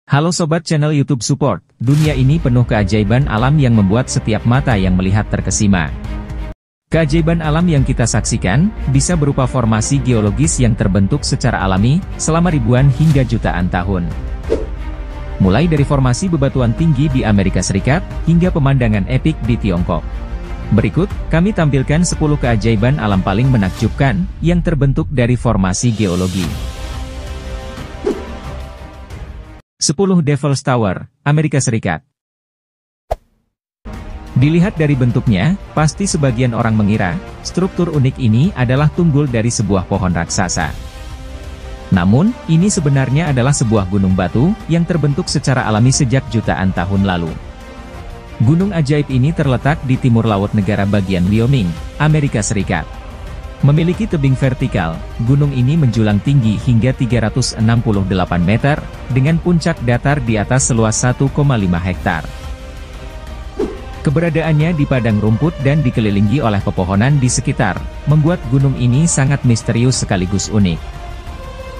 Halo Sobat channel YouTube Support, dunia ini penuh keajaiban alam yang membuat setiap mata yang melihat terkesima. Keajaiban alam yang kita saksikan, bisa berupa formasi geologis yang terbentuk secara alami, selama ribuan hingga jutaan tahun. Mulai dari formasi bebatuan tinggi di Amerika Serikat, hingga pemandangan epik di Tiongkok. Berikut, kami tampilkan 10 keajaiban alam paling menakjubkan, yang terbentuk dari formasi geologi. 10 Devil's Tower, Amerika Serikat. Dilihat dari bentuknya, pasti sebagian orang mengira, struktur unik ini adalah tunggul dari sebuah pohon raksasa. Namun, ini sebenarnya adalah sebuah gunung batu, yang terbentuk secara alami sejak jutaan tahun lalu. Gunung ajaib ini terletak di timur laut negara bagian Wyoming, Amerika Serikat. Memiliki tebing vertikal, gunung ini menjulang tinggi hingga 368 meter, dengan puncak datar di atas seluas 1,5 hektar. Keberadaannya di padang rumput dan dikelilingi oleh pepohonan di sekitar, membuat gunung ini sangat misterius sekaligus unik.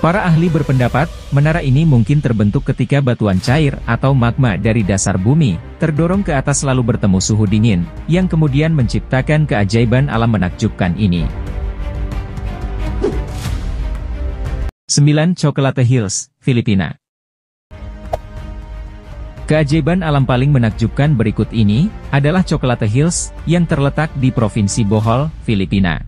Para ahli berpendapat, menara ini mungkin terbentuk ketika batuan cair atau magma dari dasar bumi, terdorong ke atas lalu bertemu suhu dingin, yang kemudian menciptakan keajaiban alam menakjubkan ini. 9 Chocolate Hills, Filipina. Keajaiban alam paling menakjubkan berikut ini, adalah Chocolate Hills, yang terletak di Provinsi Bohol, Filipina.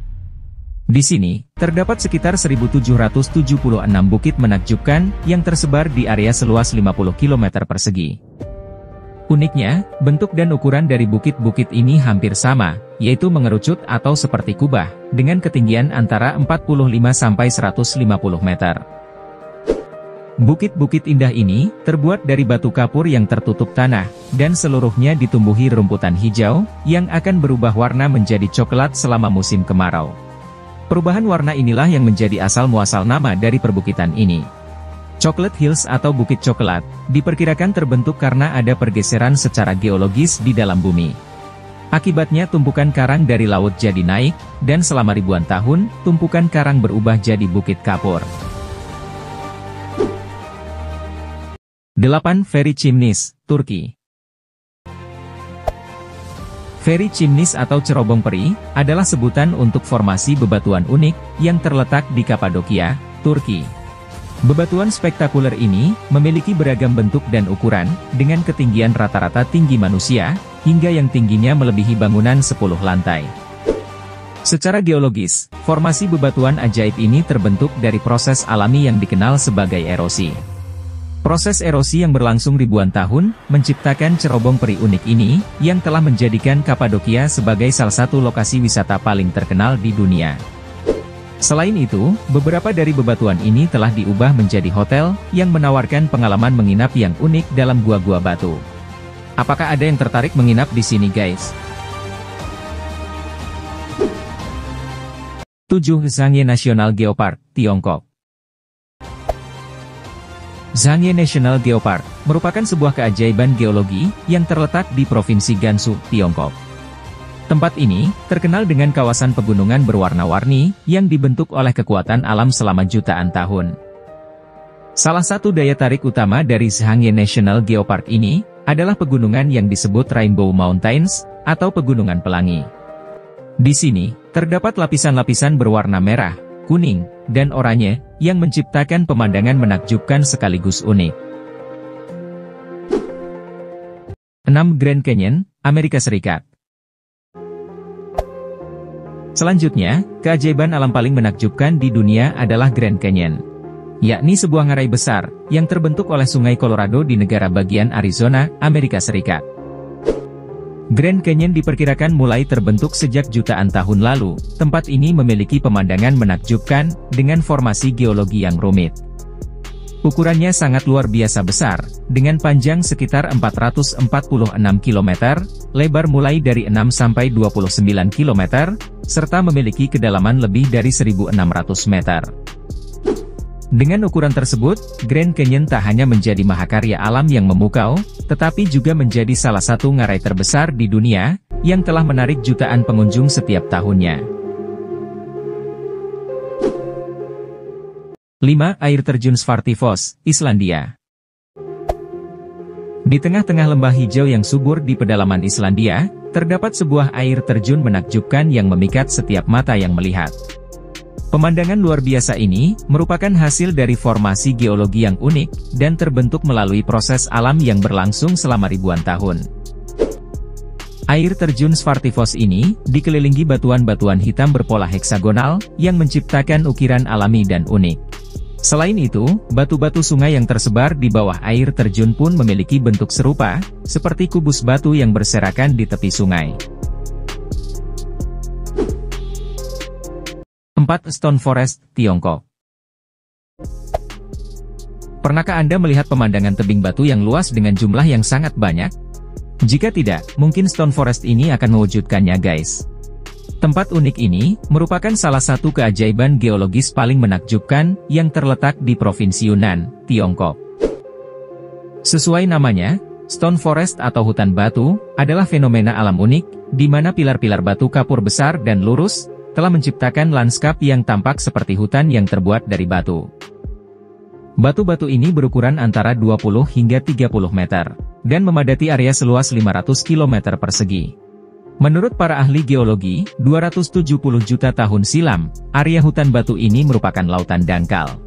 Di sini, terdapat sekitar 1776 bukit menakjubkan, yang tersebar di area seluas 50 km persegi. Uniknya, bentuk dan ukuran dari bukit-bukit ini hampir sama, yaitu mengerucut atau seperti kubah, dengan ketinggian antara 45–150 meter. Bukit-bukit indah ini, terbuat dari batu kapur yang tertutup tanah, dan seluruhnya ditumbuhi rumputan hijau, yang akan berubah warna menjadi coklat selama musim kemarau. Perubahan warna inilah yang menjadi asal-muasal nama dari perbukitan ini. Chocolate Hills atau Bukit Coklat, diperkirakan terbentuk karena ada pergeseran secara geologis di dalam bumi. Akibatnya tumpukan karang dari laut jadi naik, dan selama ribuan tahun, tumpukan karang berubah jadi bukit kapur. 8 Fairy Chimneys, Turki. Fairy Chimneys atau cerobong peri, adalah sebutan untuk formasi bebatuan unik, yang terletak di Kapadokia, Turki. Bebatuan spektakuler ini, memiliki beragam bentuk dan ukuran, dengan ketinggian rata-rata tinggi manusia, hingga yang tingginya melebihi bangunan 10 lantai. Secara geologis, formasi bebatuan ajaib ini terbentuk dari proses alami yang dikenal sebagai erosi. Proses erosi yang berlangsung ribuan tahun, menciptakan cerobong peri unik ini, yang telah menjadikan Kapadokia sebagai salah satu lokasi wisata paling terkenal di dunia. Selain itu, beberapa dari bebatuan ini telah diubah menjadi hotel, yang menawarkan pengalaman menginap yang unik dalam gua-gua batu. Apakah ada yang tertarik menginap di sini guys? 7 Zhangye National Geopark, Tiongkok. Zhangye National Geopark, merupakan sebuah keajaiban geologi, yang terletak di Provinsi Gansu, Tiongkok. Tempat ini, terkenal dengan kawasan pegunungan berwarna-warni, yang dibentuk oleh kekuatan alam selama jutaan tahun. Salah satu daya tarik utama dari Zhangye National Geopark ini, adalah pegunungan yang disebut Rainbow Mountains, atau pegunungan pelangi. Di sini, terdapat lapisan-lapisan berwarna merah, kuning, dan oranye, yang menciptakan pemandangan menakjubkan sekaligus unik. 6 Grand Canyon, Amerika Serikat. Selanjutnya, keajaiban alam paling menakjubkan di dunia adalah Grand Canyon. Yakni sebuah ngarai besar, yang terbentuk oleh sungai Colorado di negara bagian Arizona, Amerika Serikat. Grand Canyon diperkirakan mulai terbentuk sejak jutaan tahun lalu. Tempat ini memiliki pemandangan menakjubkan, dengan formasi geologi yang rumit. Ukurannya sangat luar biasa besar, dengan panjang sekitar 446 km, lebar mulai dari 6 sampai 29 km, serta memiliki kedalaman lebih dari 1.600 meter. Dengan ukuran tersebut, Grand Canyon tak hanya menjadi mahakarya alam yang memukau, tetapi juga menjadi salah satu ngarai terbesar di dunia, yang telah menarik jutaan pengunjung setiap tahunnya. 5. Air terjun Svartifoss, Islandia. Di tengah-tengah lembah hijau yang subur di pedalaman Islandia, terdapat sebuah air terjun menakjubkan yang memikat setiap mata yang melihat. Pemandangan luar biasa ini merupakan hasil dari formasi geologi yang unik dan terbentuk melalui proses alam yang berlangsung selama ribuan tahun. Air terjun Svartifos ini dikelilingi batuan-batuan hitam berpola heksagonal yang menciptakan ukiran alami dan unik. Selain itu, batu-batu sungai yang tersebar di bawah air terjun pun memiliki bentuk serupa, seperti kubus batu yang berserakan di tepi sungai. 4. Stone Forest, Tiongkok. Pernahkah Anda melihat pemandangan tebing batu yang luas dengan jumlah yang sangat banyak? Jika tidak, mungkin Stone Forest ini akan mewujudkannya, guys. Tempat unik ini merupakan salah satu keajaiban geologis paling menakjubkan yang terletak di Provinsi Yunnan, Tiongkok. Sesuai namanya, Stone Forest atau hutan batu adalah fenomena alam unik, di mana pilar-pilar batu kapur besar dan lurus telah menciptakan lanskap yang tampak seperti hutan yang terbuat dari batu. Batu-batu ini berukuran antara 20 hingga 30 meter, dan memadati area seluas 500 km persegi. Menurut para ahli geologi, 270 juta tahun silam, area hutan batu ini merupakan lautan dangkal.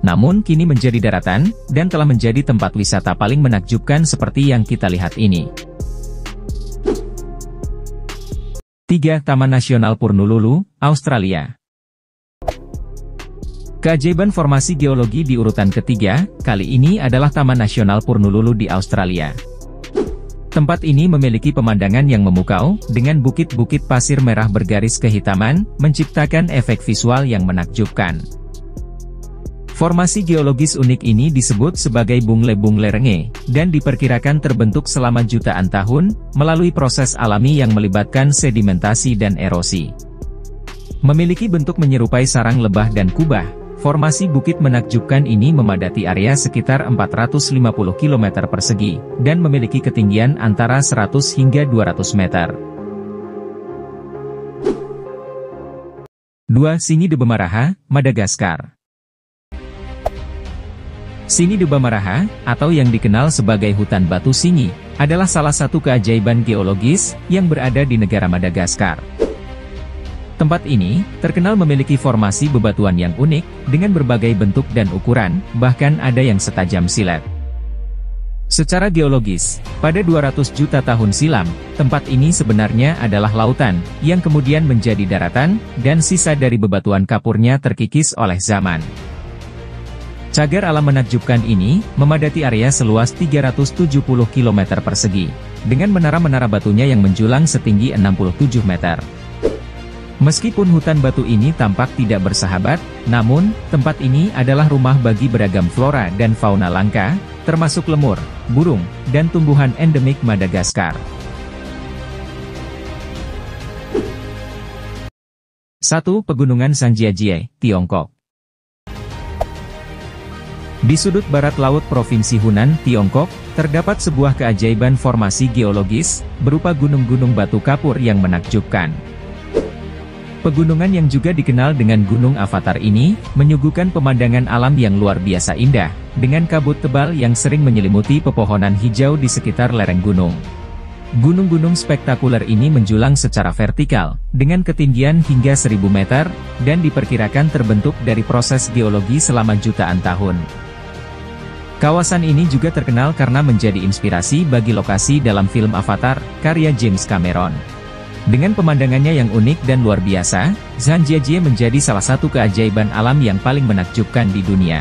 Namun kini menjadi daratan, dan telah menjadi tempat wisata paling menakjubkan seperti yang kita lihat ini. 3. Taman Nasional Purnululu, Australia. Keajaiban formasi geologi di urutan ketiga, kali ini adalah Taman Nasional Purnululu di Australia. Tempat ini memiliki pemandangan yang memukau, dengan bukit-bukit pasir merah bergaris kehitaman, menciptakan efek visual yang menakjubkan. Formasi geologis unik ini disebut sebagai bungle-bungle renge, dan diperkirakan terbentuk selama jutaan tahun, melalui proses alami yang melibatkan sedimentasi dan erosi. Memiliki bentuk menyerupai sarang lebah dan kubah, formasi bukit menakjubkan ini memadati area sekitar 450 km persegi, dan memiliki ketinggian antara 100 hingga 200 meter. 2. Sini de Bemaraha, Madagaskar. Sini de Bemaraha, atau yang dikenal sebagai hutan batu Singi, adalah salah satu keajaiban geologis yang berada di negara Madagaskar. Tempat ini terkenal memiliki formasi bebatuan yang unik, dengan berbagai bentuk dan ukuran, bahkan ada yang setajam silet. Secara geologis, pada 200 juta tahun silam, tempat ini sebenarnya adalah lautan, yang kemudian menjadi daratan, dan sisa dari bebatuan kapurnya terkikis oleh zaman. Cagar alam menakjubkan ini memadati area seluas 370 km persegi, dengan menara-menara batunya yang menjulang setinggi 67 meter. Meskipun hutan batu ini tampak tidak bersahabat, namun, tempat ini adalah rumah bagi beragam flora dan fauna langka, termasuk lemur, burung, dan tumbuhan endemik Madagaskar. 1. Pegunungan Zhangjiajie, Tiongkok. Di sudut barat laut Provinsi Hunan, Tiongkok, terdapat sebuah keajaiban formasi geologis, berupa gunung-gunung batu kapur yang menakjubkan. Pegunungan yang juga dikenal dengan Gunung Avatar ini, menyuguhkan pemandangan alam yang luar biasa indah, dengan kabut tebal yang sering menyelimuti pepohonan hijau di sekitar lereng gunung. Gunung-gunung spektakuler ini menjulang secara vertikal, dengan ketinggian hingga 1000 meter, dan diperkirakan terbentuk dari proses geologi selama jutaan tahun. Kawasan ini juga terkenal karena menjadi inspirasi bagi lokasi dalam film Avatar, karya James Cameron. Dengan pemandangannya yang unik dan luar biasa, Zhangjiajie menjadi salah satu keajaiban alam yang paling menakjubkan di dunia.